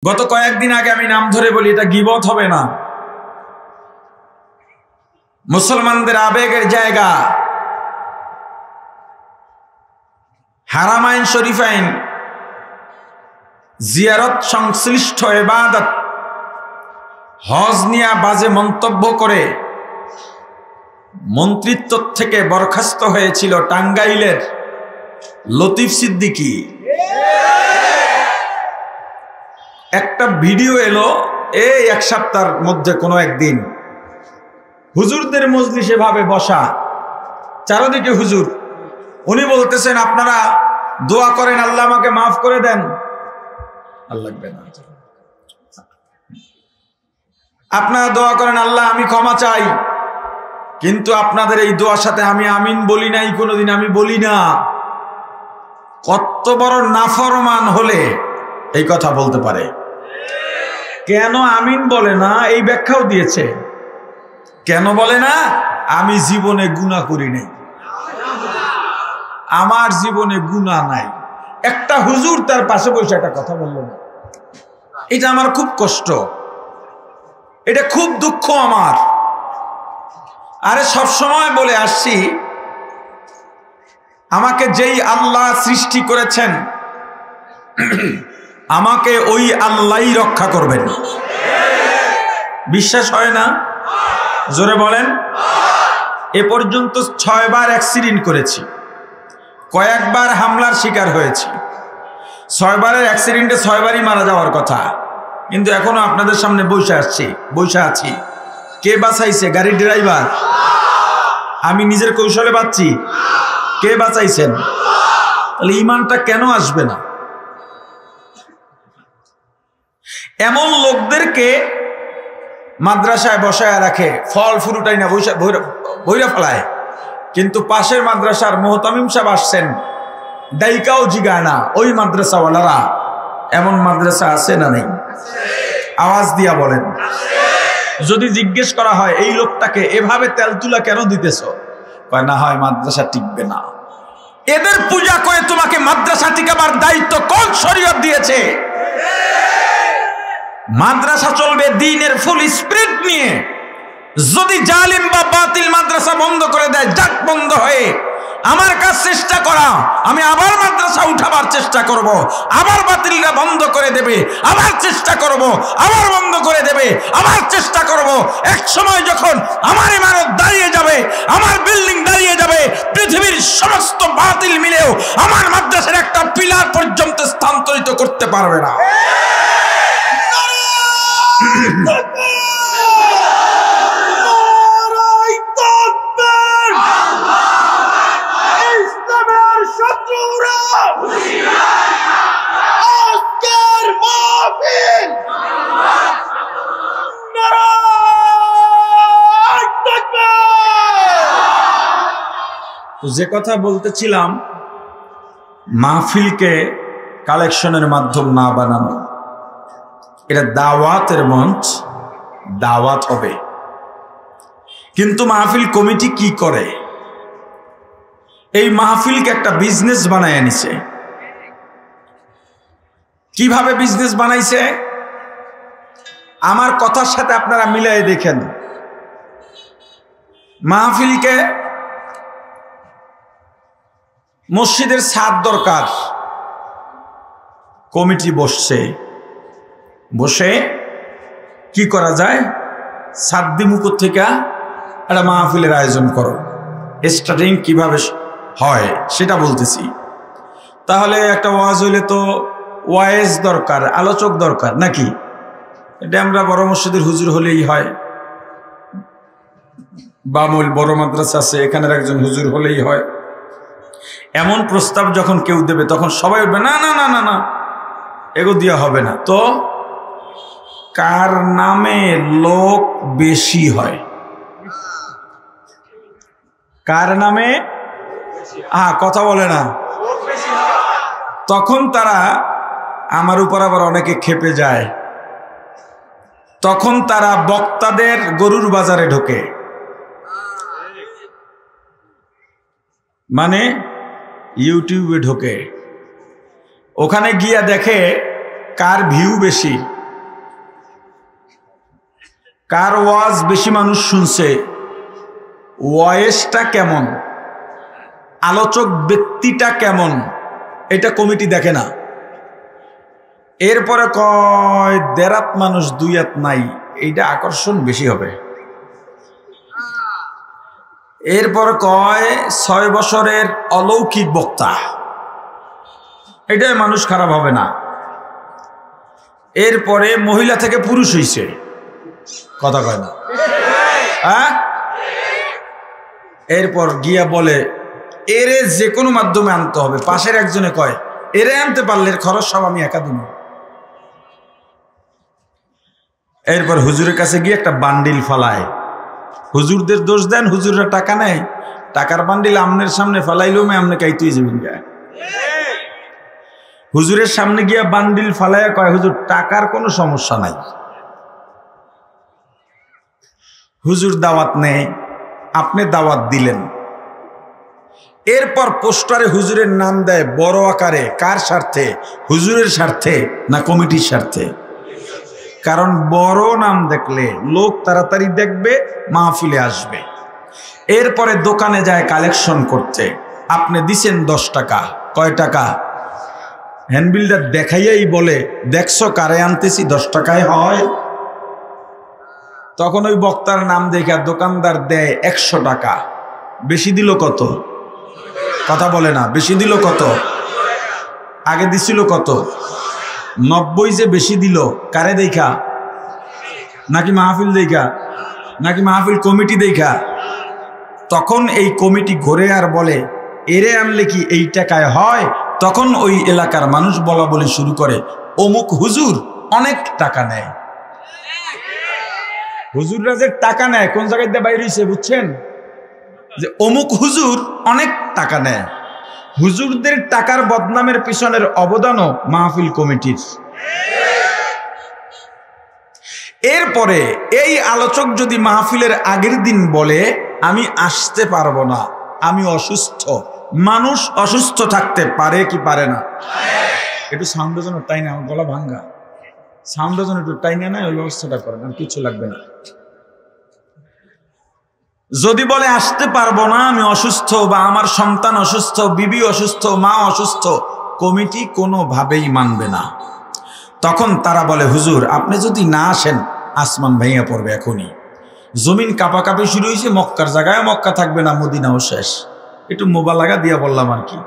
গত কয়েকদিন আগে আমি নাম ধরে বলি, এটা গীবত হবে না। মুসলমানদের আবেগের জায়গা হারামাইন শরীফাইন জিয়ারত সংশ্লিষ্ট ইবাদত হজ নিয়ে বাজে মন্তব্য করে মন্ত্রিত্ব থেকে বরখাস্ত হয়েছিল টাঙ্গাইলের লতিফ সিদ্দিকী। একটা ভিডিও এলো এই এক সপ্তাহের মধ্যে কোনো একদিন, হুজুরদের মজলিসে ভাবে বসা, চারদিকে হুজুর, উনি বলতেছেন আপনারা দোয়া করেন আল্লাহ আমাকে মাফ করে দেন। আল্লাহ আপনারা দোয়া করেন আল্লাহ আমি ক্ষমা চাই, কিন্তু আপনাদের এই দোয়ার সাথে আমি আমিন বলি নাই, কোনোদিন আমি বলি না। কত বড় নাফরমান হলে এই কথা বলতে পারে? কেন আমিন বলে না এই ব্যাখ্যাও দিয়েছে। কেন বলে না? আমি জীবনে গুনাহ করি নাই, আমার জীবনে গুনাহ নাই। একটা হুজুর তার পাশে বসে একটা কথা বললো না, এটা আমার খুব কষ্ট, এটা খুব দুঃখ আমার। আরে সবসময় বলে আসছি, আমাকে যেই আল্লাহ সৃষ্টি করেছেন আমাকে ওই আল্লাহই রক্ষা করবেন। বিশ্বাস হয় না? জোরে বলেন। এ পর্যন্ত 6 বার অ্যাক্সিডেন্ট করেছি, কয়েকবার হামলার শিকার হয়েছি। 6 বারের অ্যাক্সিডেন্টে 6 বারই মারা যাওয়ার কথা, কিন্তু এখনো আপনাদের সামনে বসে আছি। কে বাঁচাইছে? গাড়ির ড্রাইভার? আমি নিজের কৌশলে বাঁচছি? কে বাঁচাইছেন? তাহলে ঈমানটা কেন আসবে না? এমন লোকদেরকে মাদ্রাসায় বসায় রাখে, ফল ফুরুটাই না বইরা ফেলায়, কিন্তু পাশের মাদ্রাসার মুহতামিম সাহেব আসছেন, দায়িকাও জিগায় না ওই মাদ্রাসাওয়ালারা। এমন মাদ্রাসা আছে না নেই? আওয়াজ দিয়া বলেন। যদি জিজ্ঞেস করা হয় এই লোকটাকে এভাবে তেলতুলা কেন দিতেছ, কয় না হয় মাদ্রাসা টিকবে না। এদের পূজা করে তোমাকে মাদ্রাসা টিকাবার দায়িত্ব কোন শরীয়ত দিয়েছে? মাদ্রাসা চলবে দ্বীনের ফুল স্পিরিট নিয়ে। যদি জালিম বা বাতিল মাদ্রাসা বন্ধ করে দেয়, যাক বন্ধ হয়ে আমার কাজ চেষ্টা করা, আমি আবার মাদ্রাসা উঠাবার চেষ্টা করব, আবার বাতিলরা বন্ধ করে দেবে, আবার চেষ্টা করব, আবার বন্ধ করে দেবে, আবার চেষ্টা করব। এক সময় যখন আমার ইমারত দাঁড়িয়ে যাবে, আমার বিল্ডিং দাঁড়িয়ে যাবে, পৃথিবীর সমস্ত বাতিল মিলেও আমার মাদ্রাসার একটা পিলার পর্যন্ত স্থানান্তরিত করতে পারবে না। যে কথা বলতেছিলাম, মাহফিলকে কালেকশনের মাধ্যম না বানানো, এটা দাওয়াতের মঞ্চ, দাওয়াত হবে। কিন্তু মাহফিল কমিটি কি করে? এই মাহফিলকে একটা বিজনেস বানায় নিছে। কিভাবে বিজনেস বানাইছে? আমার কথার সাথে আপনারা মিলাই দেখেন। মাহফিলকে মসজিদের ছাদ দরকার, কমিটি বসে কি করা যায়, ছাদ থেকে একটা মাহফিলের আয়োজন করো। স্টার্টিং কিভাবে হয় সেটা বলতেছি। তাহলে একটা ওয়াজ হইলে তো ওয়াইজ দরকার, আলোচক দরকার নাকি? এটা আমরা বড় মসজিদের হুজুর হলেই হয়, বামুল বড় মাদ্রাসা আছে এখানের একজন হুজুর হলেই হয়। এমন প্রস্তাব যখন কেউ দেবে তখন সবাই উঠবে, না না না না না, এগো দিয়া হবে না। তো কার নামে লোক বেশি হয়? কার নামে? কথা বলে না। তখন তারা আমার উপর আবার অনেকে খেপে যায়, তখন তারা বক্তাদের গরুর বাজারে ঢোকে। মানে ইউটিউবে ঢোকে, ওখানে গিয়া দেখে কার ভিউ বেশি, কার ওয়াজ বেশি মানুষ শুনছে, ওয়েসটা কেমন, আলোচক ব্যক্তিটা কেমন, এটা কমিটি দেখে না। এরপরে কয় দেরাত মানুষ দুই হাত নাই, এইটা আকর্ষণ বেশি হবে। এরপর কয় 6 বছরের অলৌকিক বক্তা, এটাই মানুষ খারাপ হবে না। এরপরে মহিলা থেকে পুরুষ হইছে, কথা কয় না, হ্যাঁ? এরপর গিয়া বলে এরে যে কোনো মাধ্যমে আনতে হবে। পাশের একজনে কয় এরে আনতে পারলে খরচ সব আমি একা দিব। এরপর হুজুরের কাছে গিয়ে একটা বান্ডিল ফালায়। হুজুরদের দোষ দেন, হুজুররা টাকা নেয়, টাকার বান্ডিল আমনের সামনে ফালাইলেও আমনে কাইতুই যাবেন গায়ে। হুজুরের সামনে গিয়া বান্ডিল ফালাইয়া কয় হুজুর টাকার কোনো সমস্যা নাই। হুজুর দাওয়াত নেয়, আপনি দাওয়াত দিলেন। এরপর পোস্টারে হুজুরের নাম দেয় বড় আকারে। কার স্বার্থে? হুজুরের স্বার্থে না কমিটির স্বার্থে? কারণ বড় নাম দেখলে লোক তাড়াতাড়ি দেখবে, মাহফিলে আসবে। এরপরে দোকানে যায় কালেকশন করতে। আপনি দিছেন 10 টাকা, কয় টাকা? হ্যান্ডবিলটা দেখাইয়াই বলে দেখছো কারে আনতেছি, 10 টাকায় হয়। তখন ওই বক্তার নাম দেখা দোকানদার দেয় 100 টাকা। বেশি দিল কত? কথা বলে না, বেশি দিল কত? আগে দিছিল কত? 90 যে বেশি দিল কারে দেখা? নাকি মাহফিল দেখা? নাকি মাহফিল কমিটি দেখা? তখন এই কমিটি ঘুরে আর বলে এরে আনলে কি এই টাকায় হয়? তখন ওই এলাকার মানুষ বলা বলি শুরু করে অমুক হুজুর অনেক টাকা নেয়। হুজুররা যে টাকা নেয় কোন জায়গায় দিয়ে বাইরে হইছে বুঝছেন? যে অমুক হুজুর অনেক টাকা নেয়। হুজুরদের টাকার বদনামের পিছনের অবদানও মাহফিল কমিটির। এরপরে এই আলোচক যদি মাহফিলের আগের দিন বলে আমি আসতে পারবো না, আমি অসুস্থ। মানুষ অসুস্থ থাকতে পারে কি পারে না? একটু সাউন্ডের জন্য তাই না, আমার গলা ভাঙ্গা, সাউন্ডের জন্য একটু টাই না, ওই ব্যবস্থাটা করেন, আর কিছু লাগবে না। যদি বলে আসতে পারবো না, আমি অসুস্থ, বা আমার সন্তান অসুস্থ, বিবি অসুস্থ, মা অসুস্থ, কমিটি কোনোভাবেই মানবে না। তখন তারা বলে হুজুর আপনি যদি না আসেন আসমান ভেঙে পড়বে এখনই। জমিন কাঁপাকাঁপি শুরু হয়েছে, মক্কার জায়গায় মক্কা থাকবে না, মদিনাও শেষ। একটু মোবালাগা দিয়া বললাম আর কি।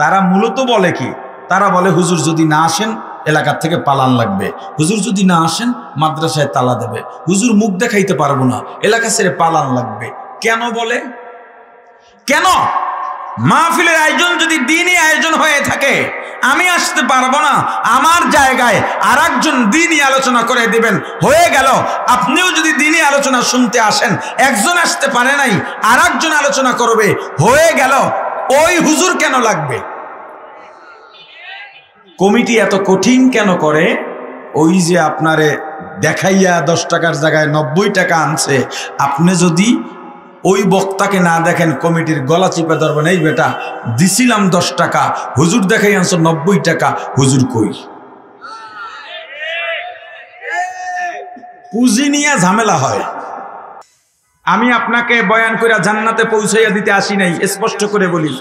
তারা মূলত বলে কি, তারা বলে হুজুর যদি না আসেন এলাকার থেকে পালান লাগবে, হুজুর যদি না আসেন মাদ্রাসায় তালা দেবে, হুজুর মুখ দেখাইতে পারবো না, এলাকা ছেড়ে পালান লাগবে। কেন বলে? কেন? মাহফিলের আয়োজন যদি দ্বীনি আয়োজন হয়ে থাকে, আমি আসতে পারবো না, আমার জায়গায় আর একজন দ্বীনি আলোচনা করে দিবেন, হয়ে গেল। আপনিও যদি দ্বীনি আলোচনা শুনতে আসেন, একজন আসতে পারে নাই, আর একজন আলোচনা করবে, হয়ে গেল। ওই হুজুর কেন লাগবে? কমিটি এত কঠিন কেন করে? ওই যে আপনারে দেখাইয়া 10 টাকার জায়গায় 90 টাকা আনছে, আপনি যদি ওই বক্তাকে না দেখেন কমিটির গলা চিপে ধরবেন, এই বেটা দিছিলাম 10 টাকা, হুজুর দেখাই আনছো 90 টাকা, হুজুর কই? পুঁজি নিয়ে ঝামেলা হয়। আমি আপনাকে বয়ান করে জান্নাতে পৌঁছাইয়া দিতে আসি নাই, স্পষ্ট করে বলি।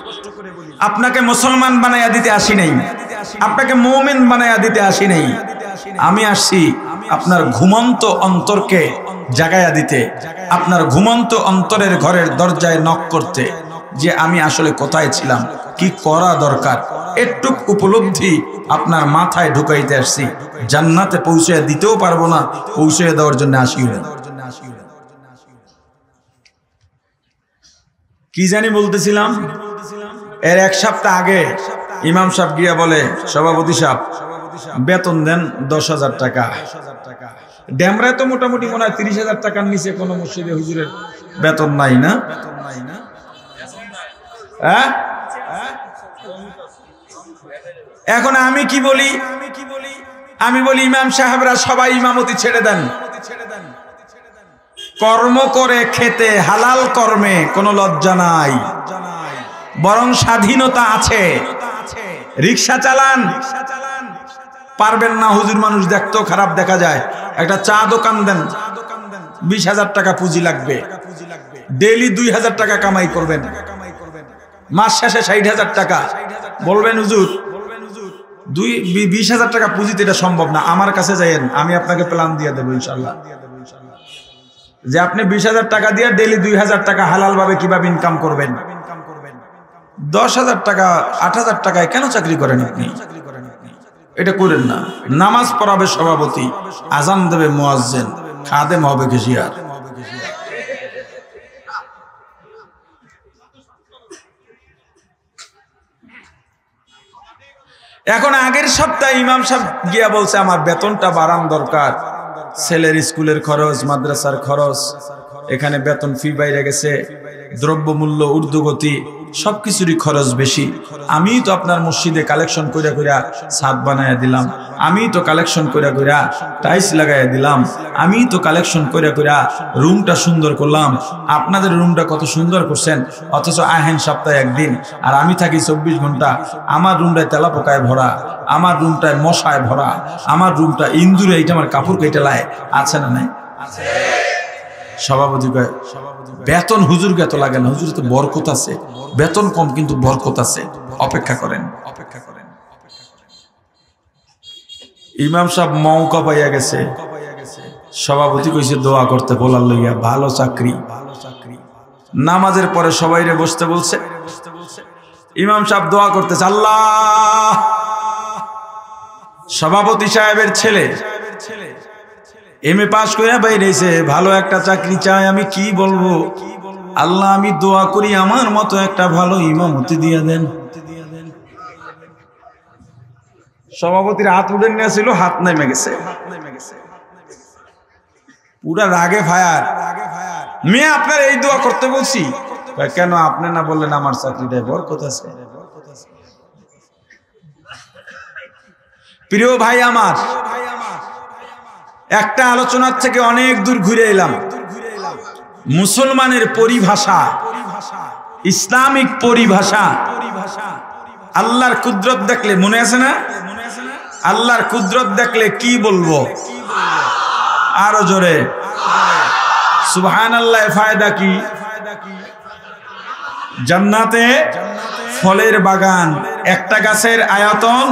আপনাকে মুসলমান বানাইয়া দিতে আসি নাই, আপনাকে মুমিন বানাইয়া দিতে আসি নাই। আমি আসছি আপনার ঘুমন্ত অন্তরকে জাগাইয়া দিতে, আপনার ঘুমন্ত অন্তরের ঘরের দরজায় নক করতে, যে আমি আসলে কোথায় ছিলাম, কি করা দরকার, একটু উপলব্ধি আপনার মাথায় ঢুকাইতে আসছি। জান্নাতে পৌঁছে দিতেও পারবো না, পৌঁছে দেওয়ার জন্য আসিও না। কি জানি বলতেছিলাম, এর 1 সপ্তাহ আগে ইমাম সাহেব গিয়া বলে সভাপতি সাহেব বেতন দেন 10,000 টাকা। ড্যামরায় তো মোটামুটি মনে হয় 30,000 টাকার নিচে কোনো মসজিদে হুজুরের বেতন নাই না? হ্যাঁ, এখন আমি কি বলি? আমি বলি ইমাম সাহেবরা সবাই ইমামতি ছেড়ে দেন, কর্ম করে খেতে, হালাল কর্মে কোনো লজ্জা নাই, বরং স্বাধীনতা আছে। রিক্সা চালান, পারবেন না, হুজুর মানুষ দেখতেও খারাপ দেখা যায়, একটা চা দোকান দেন, 20,000 টাকা পুঁজি লাগবে, ডেইলি 2,000 টাকা কামাই করবেন, মাস শেষে 60,000 টাকা। বলবেন হুজুর 20,000 টাকা পুঁজিতে এটা সম্ভব না, আমার কাছে যাইয়েন, আমি আপনাকে প্ল্যান দিয়ে দেবো ইনশাল্লাহ, যে আপনি 20,000 টাকা দিয়ে ডেইলি 2,000 টাকা হালাল ভাবে কিভাবে ইনকাম করবেন। 10,000 টাকা 8,000 টাকায় কেন চাকরি করেন আপনি? এটা করেন না। নামাজ পড়াবে সভাপতি, আজান দেবে মুয়াজ্জিন, খাদেম হবে কেশিয়ার। এখন আগের সপ্তাহে ইমাম সাহেব গিয়া বলছে আমার বেতনটা বাড়ান দরকার, ছেলের স্কুলের খরচ, মাদ্রাসার খরচ, এখানে বেতন ফি বাইরে গেছে, দ্রব্যমূল্য ঊর্ধ্বগতি, সবকিছুরই খরচ বেশি। আমি তো আপনার মসজিদে কালেকশন কইরা কইরা ছাদ বানায়া দিলাম, আমি তো কালেকশন কইরা কইরা টাইলস লাগাইয়া দিলাম, আমি তো কালেকশন কইরা কইরা রুমটা সুন্দর করলাম, আপনাদের রুমটা কত সুন্দর করছেন, অথচ আহেন সপ্তাহে একদিন, আর আমি থাকি 24 ঘন্টা, আমার রুমটায় তেলাপোকায় ভরা, আমার রুমটায় মশায় ভরা, আমার রুমটা ইন্দুরে, এইটা আমার কাপড় কেটে লায়, আছে না নাই? সভাপতি কয় বেতন হুজুরকে এত লাগে না, হুজুর তো বরকত আছে, বেতন কম কিন্তু বরকত আছে, অপেক্ষা করেন। ইমাম সাহেব মৌকা পাইয়া গেছে, সভাপতি কইছে দোয়া করতে বলার লইয়া, ভালো চাকরি। নামাজের পরে সবাইরে বসতে বলছে, ইমাম সাহেব দোয়া করতেছে, আল্লাহ সভাপতি সাহেবের ছেলে এমএ পাস করে বাইরেছে, ভালো একটা চাকরি চাই, আমি কি বলবো, আল্লাহ আমি দোয়া করি আমার মতো একটা ভালো ইমামতি দিয়ে দেন। সভাপতির হাত উঠে নিয়েছিল, হাত নেমে গেছে, পুরা রাগে ফায়ার। মেয়ে আপনার এই দোয়া করতে বলছি, কেন আপনি না বললেন আমার চাকরিটায় বরকত আছে? প্রিয় ভাই আমার, একটা আলোচনার থেকে অনেক দূর ঘুরে এলাম। মুসলমানের পরিভাষা, ইসলামিক পরিভাষা, আল্লাহর কুদরত দেখলে, মনে আছে না, আল্লাহর কুদরত দেখলে কি বলবো? আরো জোরে সুবহানাল্লাহ। ফায়দা কি? জান্নাতে ফলের বাগান, একটা গাছের আয়তন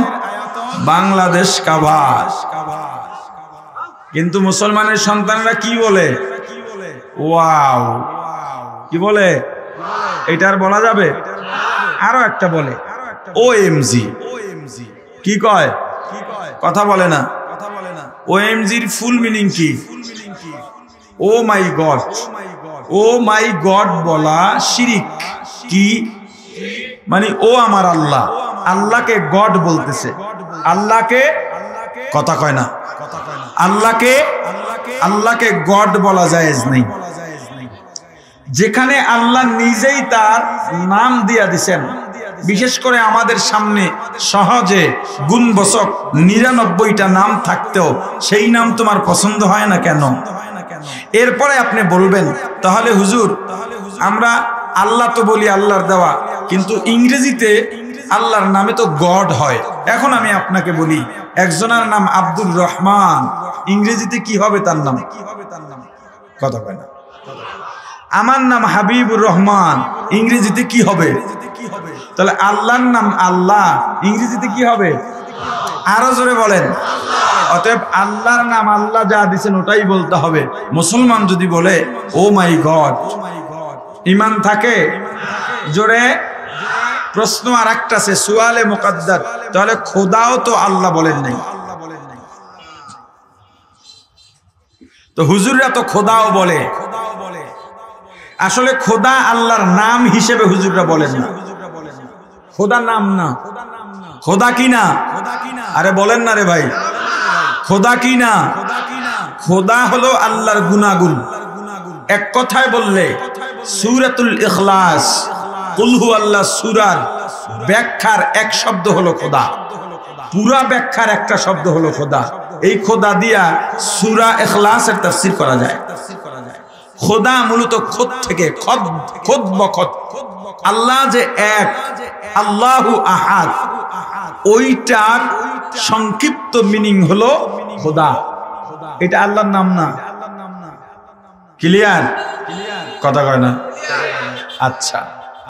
বাংলাদেশ কাবা। কিন্তু মুসলমানের সন্তানরা কি বলে? ওয়াও, কি বলে? এটা আর বলা যাবে? আরো একটা বলে ওএমজি। কি কয়? কথা বলে না। ওএমজির ফুল মিনিং কি? ও মাই গড। ও মাই গড বলা শিরিক। কি মানে? ও আমার আল্লাহ, আল্লাহকে গড বলতেছে, আল্লাহকে, কথা কয় না, আল্লাহকে গড বলা জায়েজ নেই। যেখানে আল্লাহ নিজেই তার নাম দিয়া দিছেন, বিশেষ করে আমাদের সামনে সহজে গুণবাচক 99টা নাম থাকতেও সেই নাম তোমার পছন্দ হয় না কেন? এরপরে আপনি বলবেন তাহলে হুজুর আমরা আল্লাহ তো বলি আল্লাহর দেওয়া, কিন্তু ইংরেজিতে আল্লাহর নামে তো গড হয়। এখন আমি আপনাকে বলি, একজনের নাম আব্দুর রহমান, ইংরেজিতে কি হবে তার নাম? কথা কয় না। আমার নাম হাবিবুর রহমান, ইংরেজিতে কি হবে? তাহলে আল্লাহর নাম আল্লাহ, ইংরেজিতে কি হবে? আরো জোরে বলেন। অতএব আল্লাহর নাম আল্লাহ যা দিচ্ছেন ওটাই বলতে হবে। মুসলমান যদি বলে ও মাই গড, ঈমান থাকে? জোরে। প্রশ্ন আর একটা আছে, সুয়ালে মুকদ্দার, তাহলে খোদাও তো আল্লাহ বলেন নাই, তো হুজুররা তো খোদাও বলে। আসলে খোদা আল্লাহর নাম হিসেবে হুজুররা বলেন না, খোদা নাম না। খোদা কি না? আরে বলেন না রে ভাই, খোদা কি না? খোদা হলো আল্লাহর গুনাগুন। এক কথায় বললে সূরাতুল ইখলাস, কুল হুয়াল্লাহ সূরার ব্যাখ্যার এক শব্দ হলো খোদা, পুরা ব্যাখ্যার একটা শব্দ হলো খোদা। এই খোদা দিয়া সূরা ইখলাসের তাফসীর করা যায়। খোদা মূলত খোদ থেকে, খোদ বখত, আল্লাহ যে এক, আল্লাহু আহাদ, ওইটার সংক্ষিপ্ত মিনিং হলো খোদা। এটা আল্লাহর নাম না। ক্লিয়ার? কথা কয় না? আচ্ছা।